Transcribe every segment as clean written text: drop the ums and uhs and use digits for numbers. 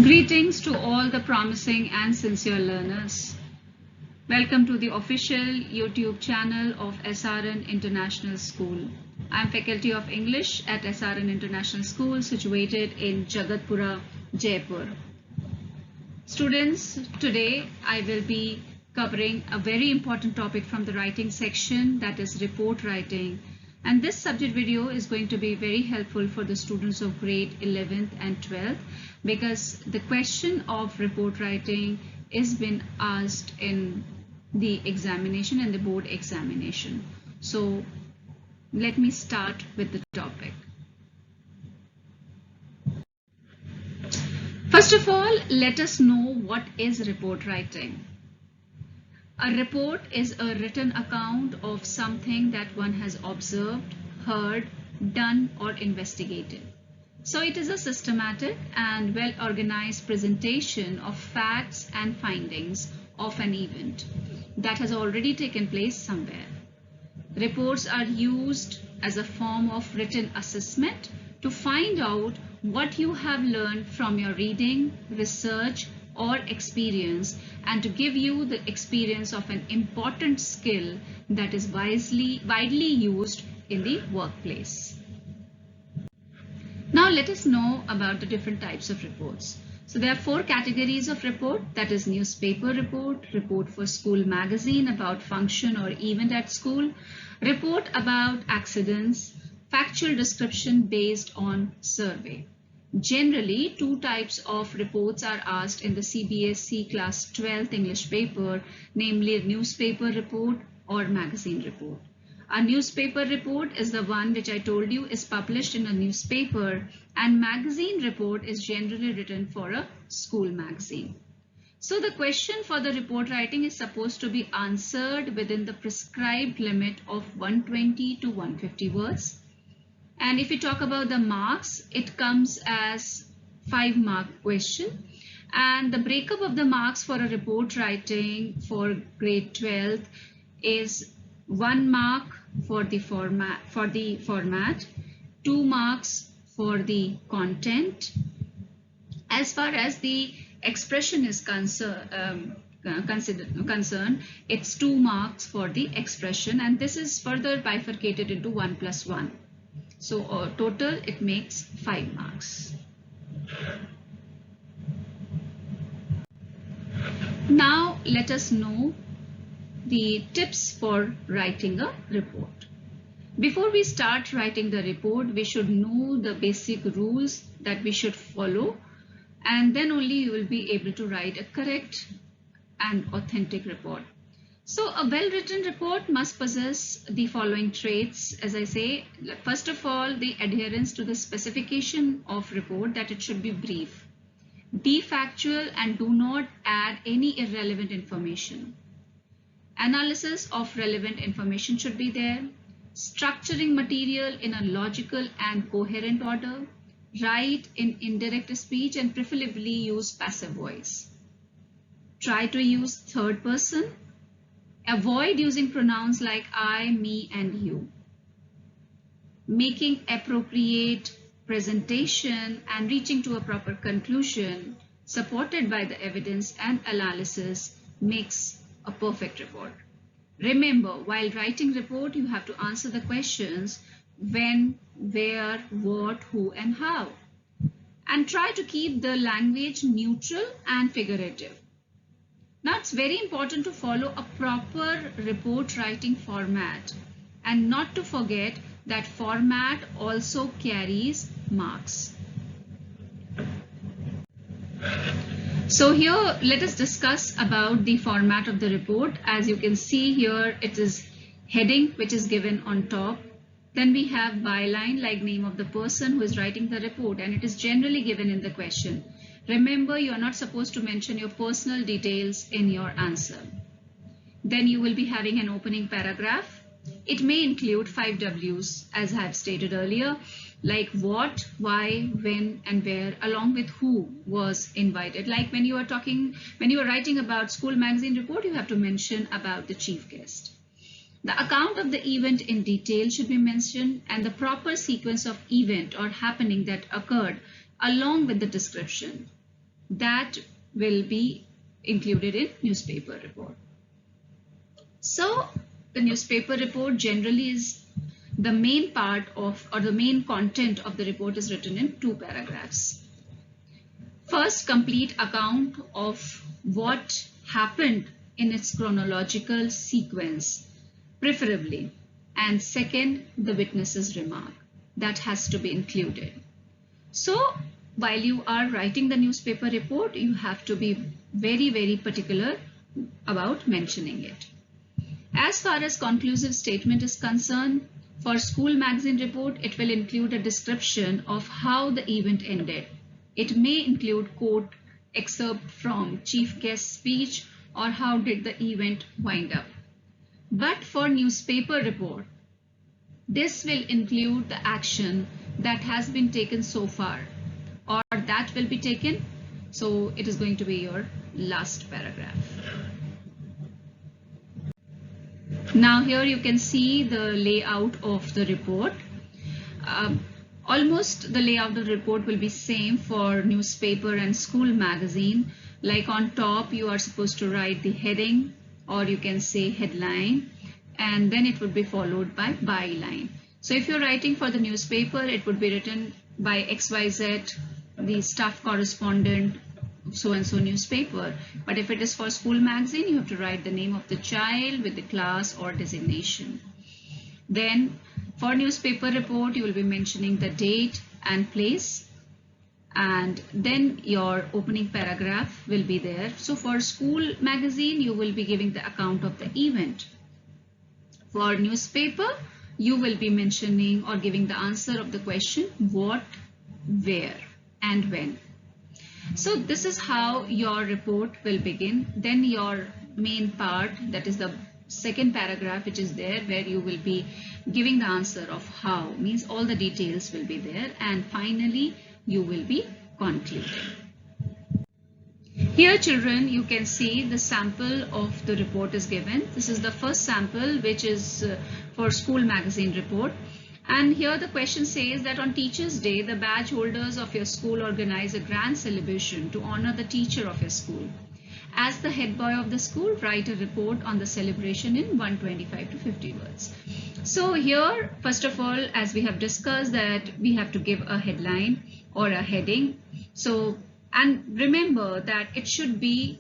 Greetings to all the promising and sincere learners. Welcome to the official YouTube channel of SRN International School. I am Faculty of English at SRN International School situated in Jagatpura, Jaipur. Students, today I will be covering a very important topic from the writing section, that is report writing. And this subject video is going to be very helpful for the students of grade 11th and 12th because the question of report writing is been asked in the examination and the board examination. So let me start with the topic. First of all, let us know what is report writing. A report is a written account of something that one has observed, heard, done, or investigated. So it is a systematic and well-organized presentation of facts and findings of an event that has already taken place somewhere. Reports are used as a form of written assessment to find out what you have learned from your reading, research, or experience, and to give you the experience of an important skill that is widely used in the workplace. Now let us know about the different types of reports. So there are 4 categories of report, that is newspaper report, report for school magazine about function or event at school, report about accidents, factual description based on survey. Generally, 2 types of reports are asked in the CBSE class 12th English paper, namely a newspaper report or magazine report. A newspaper report is the one which I told you is published in a newspaper, and magazine report is generally written for a school magazine. So the question for the report writing is supposed to be answered within the prescribed limit of 120 to 150 words. And if we talk about the marks, it comes as 5-mark question. And the breakup of the marks for a report writing for grade 12 is 1 mark for the format, 2 marks for the content. As far as the expression is concerned, it's 2 marks for the expression, and this is further bifurcated into 1 plus 1. So total it makes 5 marks. Now let us know the tips for writing a report. Before we start writing the report, we should know the basic rules that we should follow, and then only you will be able to write a correct and authentic report. So a well-written report must possess the following traits. As I say, first of all, the adherence to the specification of report, that it should be brief. Be factual and do not add any irrelevant information. Analysis of relevant information should be there. Structuring material in a logical and coherent order. Write in indirect speech and preferably use passive voice. Try to use third person. Avoid using pronouns like I, me, and you. Making appropriate presentation and reaching to a proper conclusion supported by the evidence and analysis makes a perfect report. Remember, while writing report, you have to answer the questions when, where, what, who, and how. And try to keep the language neutral and figurative. Now, it's very important to follow a proper report writing format, and not to forget that format also carries marks. So here, let us discuss about the format of the report. As you can see here, it is heading which is given on top. Then we have byline like name of the person who is writing the report, and it is generally given in the question. Remember, you are not supposed to mention your personal details in your answer. Then you will be having an opening paragraph. It may include 5 W's, as I have stated earlier, like what, why, when, and where, along with who was invited. Like when you are writing about school magazine report, you have to mention about the chief guest. The account of the event in detail should be mentioned, and the proper sequence of event or happening that occurred along with the description. that will be included in newspaper report. So the newspaper report generally is the main part of, or the main content of the report is written in 2 paragraphs. First, complete account of what happened in its chronological sequence, preferably. And second, the witness's remark. That has to be included. So while you are writing the newspaper report, you have to be very, very particular about mentioning it. As far as conclusive statement is concerned, for school magazine report, it will include a description of how the event ended. It may include quote, excerpt from chief guest speech, or how did the event wind up. But for newspaper report, this will include the action that has been taken so far, or that will be taken. So it is going to be your last paragraph. Now here you can see the layout of the report. Almost the layout of the report will be same for newspaper and school magazine. Like on top, you are supposed to write the heading, or you can say headline, and then it would be followed by byline. So if you're writing for the newspaper, it would be written by XYZ, the staff correspondent, so and so newspaper. But if it is for school magazine, you have to write the name of the child with the class or designation. Then for newspaper report, you will be mentioning the date and place, and then your opening paragraph will be there. So for school magazine, you will be giving the account of the event. For newspaper, you will be mentioning or giving the answer of the question what, where, and when. So this is how your report will begin. Then your main part, that is the second paragraph which is there, where you will be giving the answer of how, means all the details will be there, and finally you will be concluding. Here children, you can see the sample of the report is given. This is the first sample, which is for school magazine report. And here the question says that on Teachers' Day, the badge holders of your school organize a grand celebration to honor the teacher of your school. As the head boy of the school, write a report on the celebration in 125 to 50 words. So here, first of all, as we have discussed, that we have to give a headline or a heading. So, and remember that it should be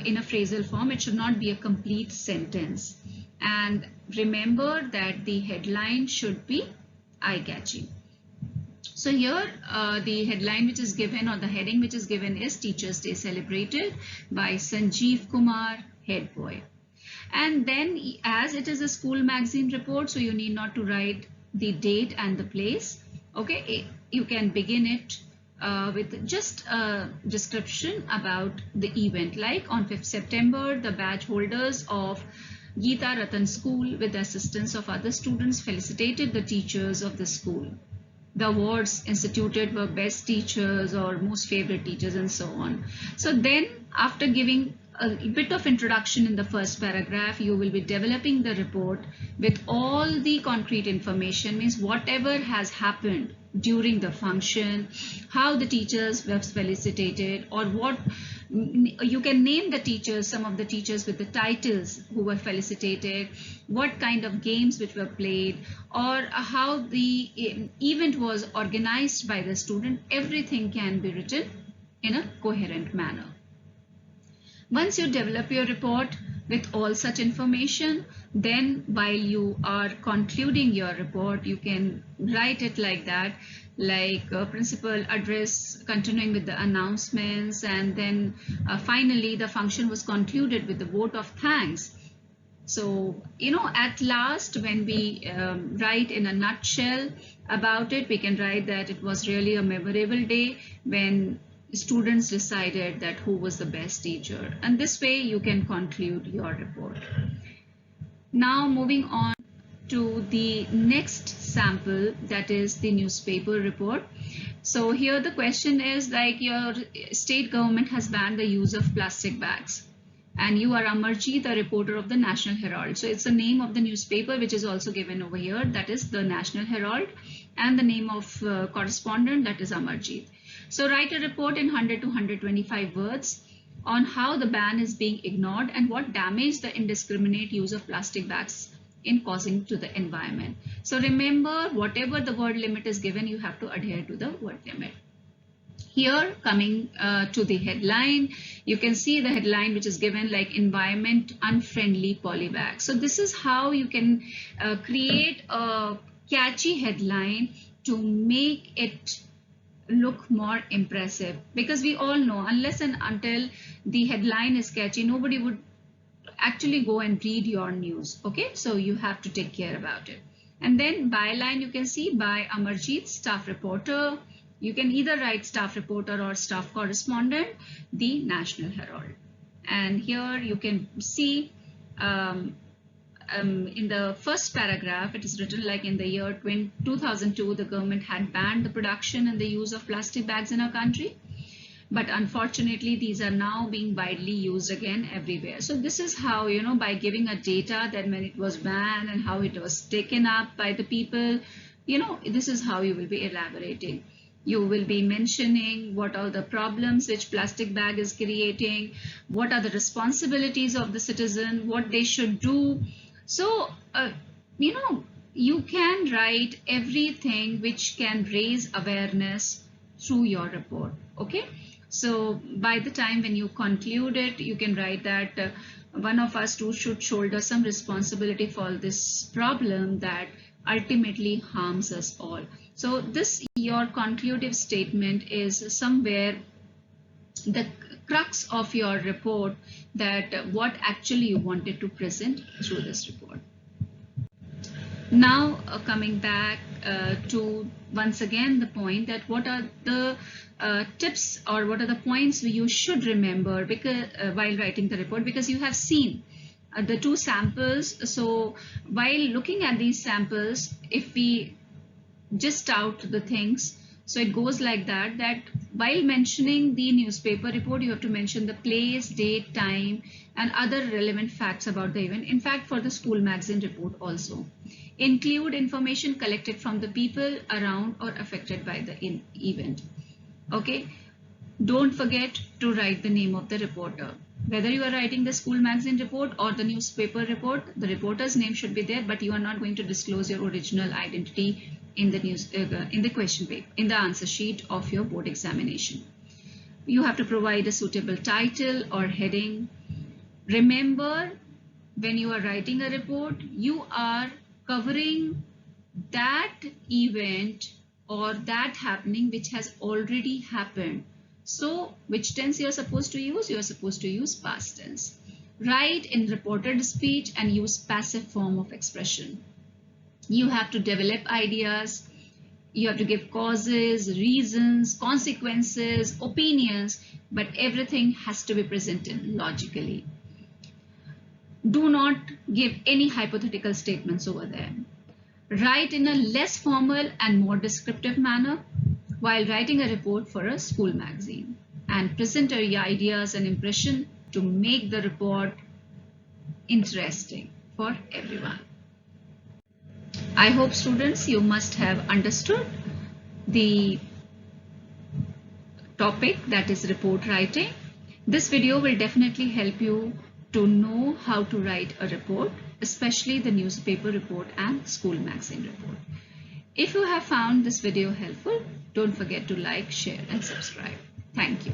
in a phrasal form. It should not be a complete sentence. And remember that the headline should be eye-catching. So here the headline which is given, or the heading which is given, is Teachers' Day celebrated by Sanjeev Kumar, head boy. And then as it is a school magazine report, so you need not to write the date and the place. Okay, you can begin it with just a description about the event, like on 5th September, the badge holders of Geeta Ratan School, with the assistance of other students, felicitated the teachers of the school. The awards instituted were best teachers or most favorite teachers, and so on. So then, after giving a bit of introduction in the first paragraph, you will be developing the report with all the concrete information, means whatever has happened during the function, how the teachers were felicitated, or what you can name the teachers, some of the teachers with the titles who were felicitated, what kind of games which were played, or how the event was organized by the student. Everything can be written in a coherent manner. Once you develop your report with all such information, then while you are concluding your report, you can write it like that, like principal address, continuing with the announcements, and then finally the function was concluded with the vote of thanks. So, you know, at last, when we write in a nutshell about it, we can write that it was really a memorable day when students decided that who was the best teacher. And this way you can conclude your report. Now moving on to the next sample, that is the newspaper report. So here the question is, like, your state government has banned the use of plastic bags, and you are Amarjeet, the reporter of the National Herald. So it's the name of the newspaper which is also given over here, that is the National Herald, and the name of correspondent, that is Amarjeet. So write a report in 100 to 125 words on how the ban is being ignored and what damage the indiscriminate use of plastic bags in causing to the environment. So remember, whatever the word limit is given, you have to adhere to the word limit. Here, coming to the headline, you can see the headline which is given like environment unfriendly polybag. So this is how you can create a catchy headline to make it look more impressive, because we all know unless and until the headline is catchy, nobody would actually go and read your news. Okay, so you have to take care about it. And then byline, you can see by Amarjeet, staff reporter. You can either write staff reporter or staff correspondent, the National Herald. And here you can see in the first paragraph, it is written like in the year 2002, the government had banned the production and the use of plastic bags in our country. But unfortunately, these are now being widely used again everywhere. So this is how, you know, by giving a data that when it was banned and how it was taken up by the people, you know, this is how you will be elaborating. You will be mentioning what are the problems which plastic bag is creating, what are the responsibilities of the citizen, what they should do. So, you know, you can write everything which can raise awareness through your report. Okay. So by the time when you conclude it, you can write that one of us too should shoulder some responsibility for this problem that ultimately harms us all. So this, your conclusive statement is somewhere the crux of your report, that what actually you wanted to present through this report. Now coming back to once again the point that what are the tips or what are the points you should remember because while writing the report, because you have seen the two samples. So while looking at these samples, if we just out the things, so it goes like that, that while mentioning the newspaper report, you have to mention the place, date, time, and other relevant facts about the event. In fact, for the school magazine report also, include information collected from the people around or affected by the event. Okay, don't forget to write the name of the reporter. Whether you are writing the school magazine report or the newspaper report, the reporter's name should be there, but you are not going to disclose your original identity in the in the question paper, in the answer sheet of your board examination. You have to provide a suitable title or heading. Remember, when you are writing a report, you are covering that event or that happening which has already happened. So which tense you are supposed to use? You are supposed to use past tense. Write in reported speech and use passive form of expression. You have to develop ideas. You have to give causes, reasons, consequences, opinions, but everything has to be presented logically. Do not give any hypothetical statements over there. Write in a less formal and more descriptive manner while writing a report for a school magazine, and present your ideas and impression to make the report interesting for everyone. I hope students, you must have understood the topic, that is report writing. This video will definitely help you to know how to write a report, especially the newspaper report and school magazine report. If you have found this video helpful, don't forget to like, share and subscribe. Thank you.